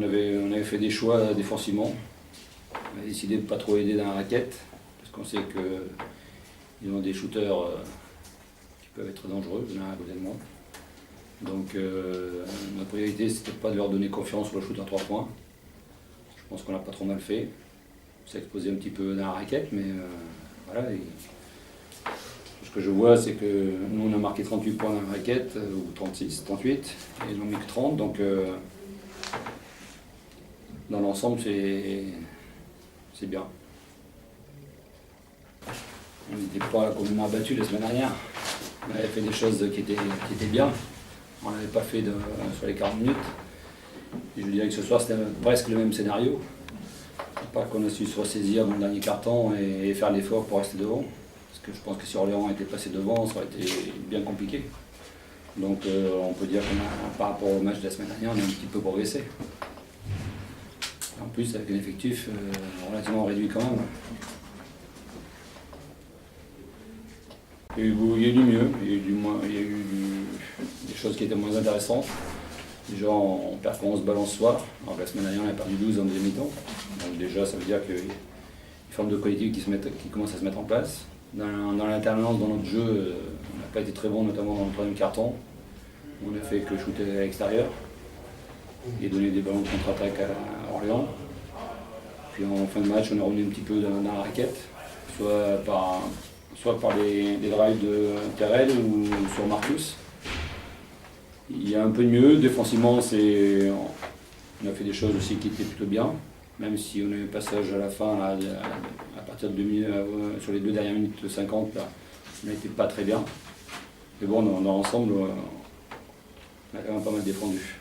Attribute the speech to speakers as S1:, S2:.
S1: avait fait des choix défensivement. On a décidé de ne pas trop aider dans la raquette, parce qu'on sait qu'ils ont des shooters qui peuvent être dangereux, l'un à côté de moi. Donc notre priorité, c'était pas de leur donner confiance sur le shoot à 3 points. Je pense qu'on l'a pas trop mal fait. On s'est exposé un petit peu dans la raquette, mais voilà. Ce que je vois, c'est que nous, on a marqué 38 points dans la raquette, ou 36, 38, et ils n'ont mis que 30. Donc dans l'ensemble, c'est bien. On n'était pas complètement abattus la semaine dernière. On avait fait des choses qui étaient bien. On ne l'avait pas fait sur les 40 minutes. Et je dirais que ce soir, c'était presque le même scénario. Pas qu'on a su se ressaisir dans le dernier quart-temps et faire l'effort pour rester devant. Parce que je pense que si Orléans était passé devant, ça aurait été bien compliqué. Donc on peut dire que par rapport au match de la semaine dernière, on a un petit peu progressé. En plus, avec un effectif relativement réduit quand même. Il y a eu du mieux, il y a eu des choses qui étaient moins intéressantes. Déjà, on perd 11 ballons ce soir. Alors, la semaine dernière, on a perdu 12 en deuxième mi-temps. Donc déjà, ça veut dire qu'il y a une forme de collectif qui commence à se mettre en place. Dans l'alternance, dans notre jeu, on n'a pas été très bon, notamment dans le troisième quart-temps. On a fait que shooter à l'extérieur et donner des ballons de contre-attaque à Orléans. Puis en fin de match, on est revenu un petit peu dans la raquette, soit par les drives de Terrell ou sur Marcus. Il y a un peu de mieux. Défensivement, on a fait des choses aussi qui étaient plutôt bien, même si on a eu un passage à la fin, à partir de sur les 2 dernières minutes 50, là, on n'était pas très bien. Mais bon, dans l'ensemble, on a quand même pas mal défendu.